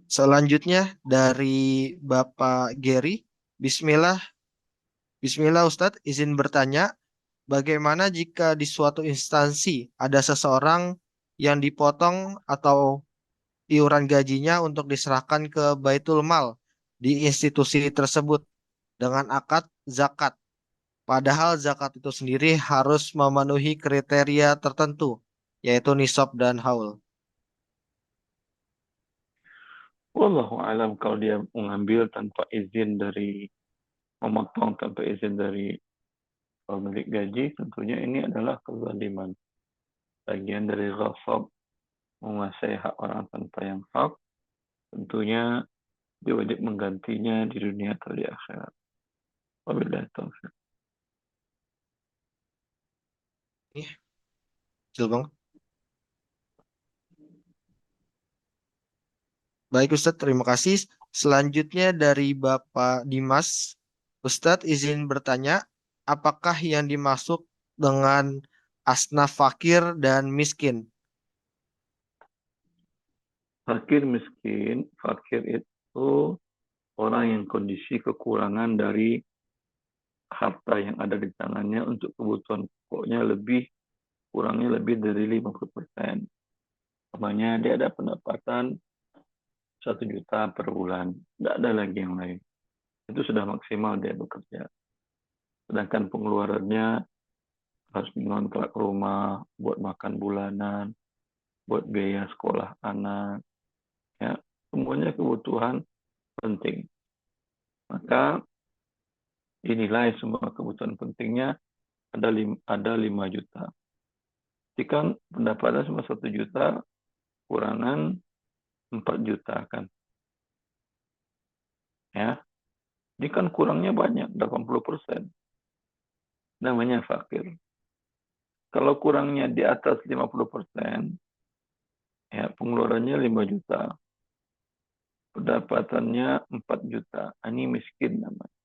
Selanjutnya dari Bapak Gary. Bismillah. Bismillah Ustadz, izin bertanya, bagaimana jika di suatu instansi ada seseorang yang dipotong atau iuran gajinya untuk diserahkan ke Baitul Mal di institusi tersebut dengan akad zakat. Padahal zakat itu sendiri harus memenuhi kriteria tertentu, yaitu nisab dan haul. Wallahu a'lam, kalau dia mengambil tanpa izin dari memotong tanpa izin dari pemilik gaji, tentunya ini adalah kezaliman. Bagian dari ghasab, menguasai hak orang tanpa yang hak, tentunya dia wajib menggantinya di dunia atau di akhirat. Wabillahi taufiq. Betul Bang. Baik Ustadz, terima kasih. Selanjutnya dari Bapak Dimas. Ustadz izin bertanya, apakah yang dimaksud dengan asnaf fakir dan miskin? Fakir miskin, fakir itu orang yang kondisi kekurangan dari harta yang ada di tangannya untuk kebutuhan pokoknya kurangnya lebih dari 50%. Namanya dia ada pendapatan 1 juta per bulan, tidak ada lagi yang lain. Itu sudah maksimal dia bekerja. Sedangkan pengeluarannya harus mengontrak rumah, buat makan bulanan, buat biaya sekolah anak, ya, semuanya kebutuhan penting. Maka dinilai semua kebutuhan pentingnya ada 5 juta. Jika pendapatan cuma 1 juta, kurangan 4 juta kan. Ya, ini kan kurangnya banyak, 80%. Namanya fakir. Kalau kurangnya di atas 50%, ya pengeluarannya 5 juta. Pendapatannya 4 juta. Ini miskin namanya.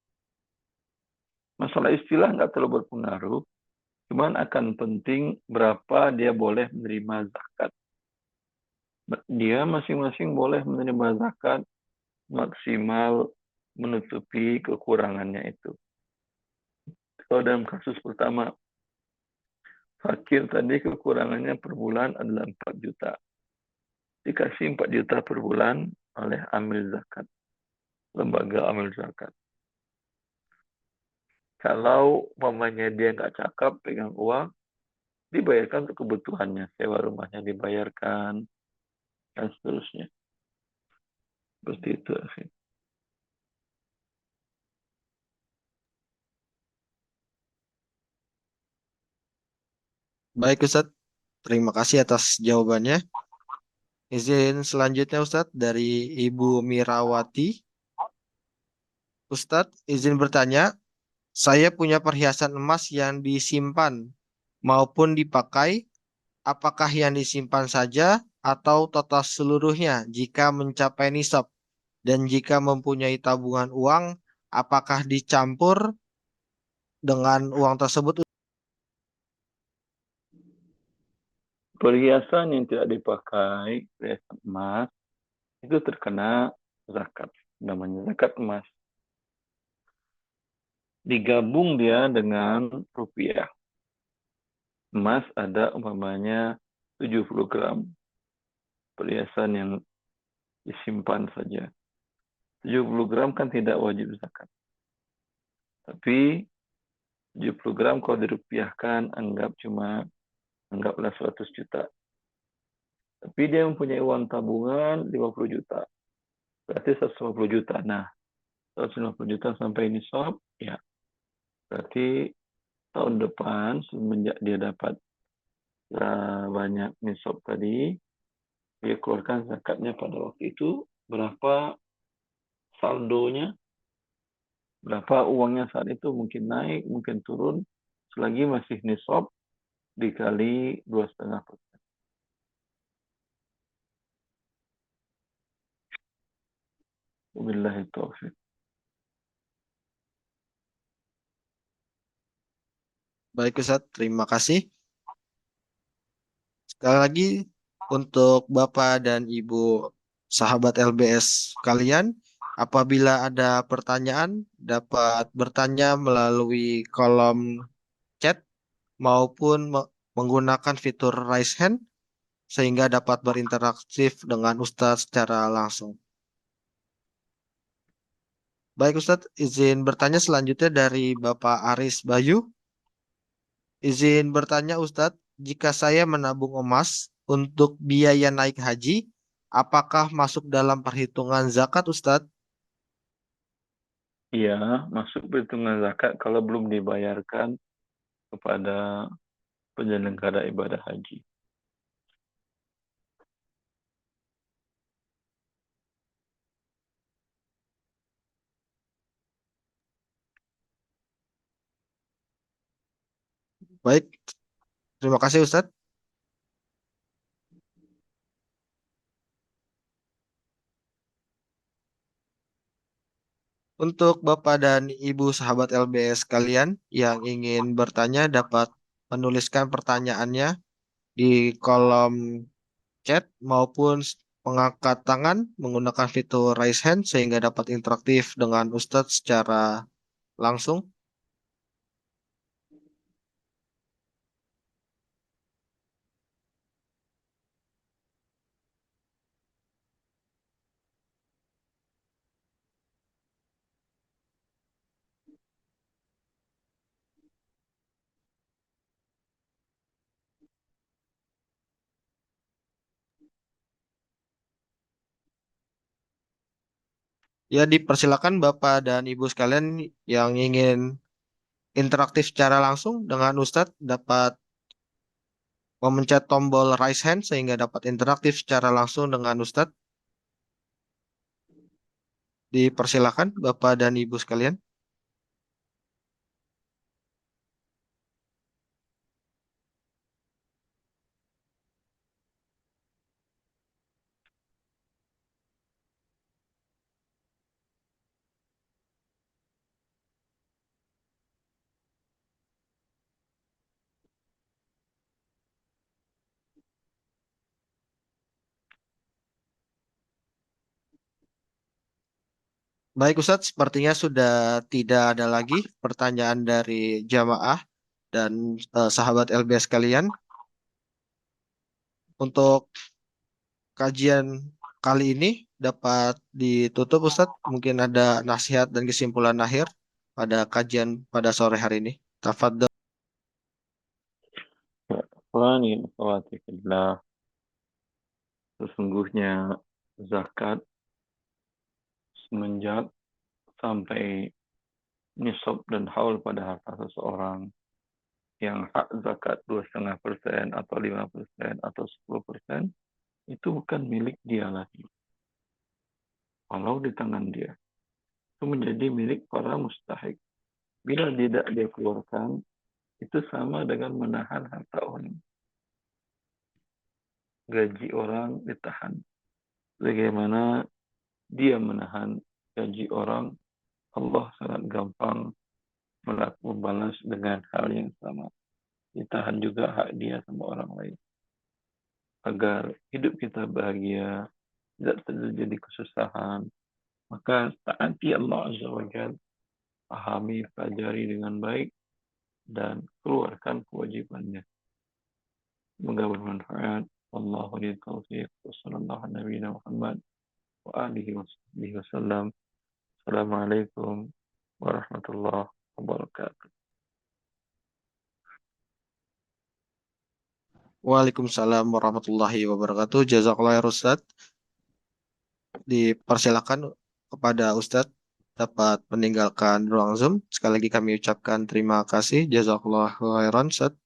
Masalah istilah nggak terlalu berpengaruh, cuman akan penting berapa dia boleh menerima zakat. Dia masing-masing boleh menerima zakat maksimal menutupi kekurangannya itu. Kalau dalam kasus pertama, fakir tadi kekurangannya per bulan adalah 4 juta. Dikasih 4 juta per bulan oleh amil zakat, lembaga amil zakat. Kalau mamanya dia nggak cakap pegang uang, dibayarkan untuk kebutuhannya, sewa rumahnya dibayarkan, dan seterusnya. Seperti itu, akhi. Baik Ustadz, terima kasih atas jawabannya. Izin selanjutnya Ustadz dari Ibu Mirawati. Ustadz, izin bertanya, saya punya perhiasan emas yang disimpan maupun dipakai. Apakah yang disimpan saja atau total seluruhnya jika mencapai nisab? Dan jika mempunyai tabungan uang, apakah dicampur dengan uang tersebut? Perhiasan yang tidak dipakai, perhiasan emas, itu terkena zakat. Namanya zakat emas. Digabung dia dengan rupiah. Emas ada umpamanya 70 gram. Perhiasan yang disimpan saja. 70 gram kan tidak wajib zakat. Tapi 70 gram kalau dirupiahkan anggaplah 100 juta. Tapi dia mempunyai uang tabungan 50 juta. berarti 150 juta. Nah, 150 juta sampai nisab, ya berarti tahun depan semenjak dia dapat banyak nisab tadi, dia keluarkan zakatnya pada waktu itu, berapa saldonya, berapa uangnya saat itu, mungkin naik, mungkin turun, selagi masih nisab dikali 2,5%. Wabillahi taufiq. Baik Ustadz, terima kasih. Sekali lagi untuk Bapak dan Ibu sahabat LBS kalian, apabila ada pertanyaan dapat bertanya melalui kolom chat maupun menggunakan fitur raise hand sehingga dapat berinteraktif dengan Ustadz secara langsung. Baik Ustadz, izin bertanya selanjutnya dari Bapak Aris Bayu. Izin bertanya Ustadz, jika saya menabung emas untuk biaya naik haji, apakah masuk dalam perhitungan zakat Ustadz? Iya, masuk perhitungan zakat kalau belum dibayarkan kepada penyelenggara ibadah haji. Baik, terima kasih Ustadz. Untuk Bapak dan Ibu sahabat LBS kalian yang ingin bertanya dapat menuliskan pertanyaannya di kolom chat maupun mengangkat tangan menggunakan fitur raise hand sehingga dapat interaktif dengan Ustadz secara langsung. Ya, dipersilakan Bapak dan Ibu sekalian yang ingin interaktif secara langsung dengan Ustadz dapat memencet tombol raise hand sehingga dapat interaktif secara langsung dengan Ustadz. Dipersilakan Bapak dan Ibu sekalian. Baik Ustadz, sepertinya sudah tidak ada lagi pertanyaan dari jamaah dan sahabat LBS kalian. Untuk kajian kali ini dapat ditutup Ustadz. Mungkin ada nasihat dan kesimpulan akhir pada kajian pada sore hari ini. Tafadhol. Ya, ikhwani akhwati fillah, sesungguhnya zakat semenjak sampai nisab dan haul pada harta seseorang yang hak zakat 2,5% atau 5% atau 10% itu bukan milik dia lagi. Kalau di tangan dia, itu menjadi milik para mustahik. Bila tidak dia keluarkan, itu sama dengan menahan harta orang. Gaji orang ditahan. Bagaimana dia menahan gaji orang, Allah sangat gampang membalas dengan hal yang sama. Ditahan juga hak dia sama orang lain. Agar hidup kita bahagia, tidak terjadi kesusahan, maka taati Allah Azza wa Jalla, pahami, pelajari dengan baik, dan keluarkan kewajibannya. Semoga bermanfaat. Wallahu a'lam bishawab. Wassallallahu ala nabiyyina Muhammad wa alihi wasallam. Assalamualaikum warahmatullahi wabarakatuh. Waalaikumsalam warahmatullahi wabarakatuh. Jazakallah ya Ustadz. dipersilakan kepada Ustadz dapat meninggalkan ruang Zoom. Sekali lagi kami ucapkan terima kasih. Jazakallah khairan, Ustadz.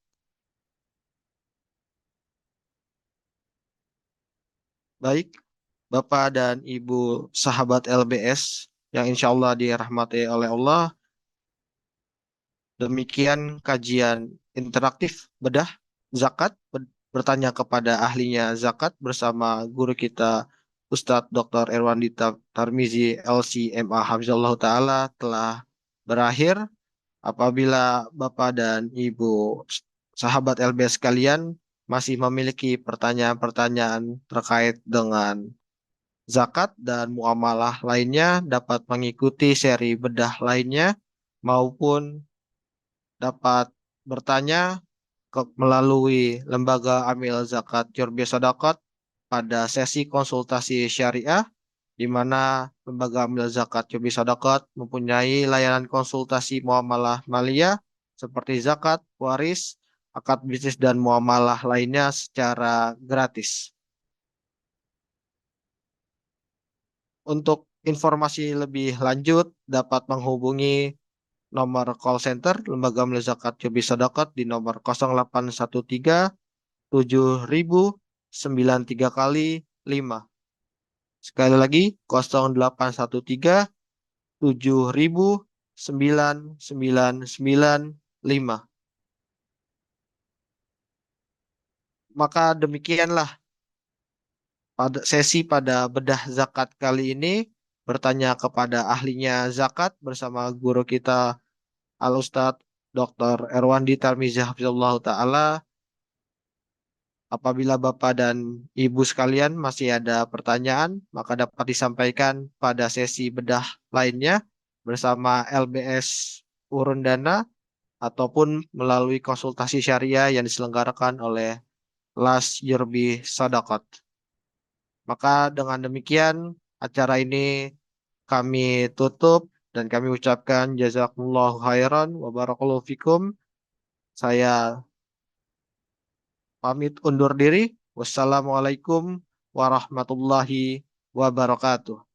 Baik, Bapak dan Ibu sahabat LBS yang insya Allah dirahmati oleh Allah, demikian kajian interaktif bedah zakat, bertanya kepada ahlinya zakat bersama guru kita Ustadz Dr. Erwandita Tarmizi LCMA Hafizallah Ta'ala telah berakhir. Apabila Bapak dan Ibu sahabat LBS sekalian masih memiliki pertanyaan-pertanyaan terkait dengan zakat dan muamalah lainnya, dapat mengikuti seri bedah lainnya maupun dapat bertanya melalui Lembaga Amil Zakat Jurbi Sadaqat pada sesi konsultasi syariah, di mana Lembaga Amil Zakat Jurbi Sadaqat mempunyai layanan konsultasi muamalah maliyah seperti zakat, waris, akad bisnis, dan muamalah lainnya secara gratis. Untuk informasi lebih lanjut, dapat menghubungi nomor call center Lembaga Amil Zakat Jurbi Sadaqat di nomor 0813 7093 kali 5. Sekali lagi 0813 709995. Maka demikianlah pada sesi pada bedah zakat kali ini, bertanya kepada ahlinya zakat bersama guru kita Al Ustadz Dr. Erwandi Tarmizi Hafizullah Ta'ala. Apabila Bapak dan Ibu sekalian masih ada pertanyaan, maka dapat disampaikan pada sesi bedah lainnya bersama LBS Urun Dana ataupun melalui konsultasi syariah yang diselenggarakan oleh Las Yerbi Sadaqat. Maka dengan demikian acara ini kami tutup dan kami ucapkan jazakumullahu khairan wa barakallahu fikum. Saya pamit undur diri. Wassalamualaikum warahmatullahi wabarakatuh.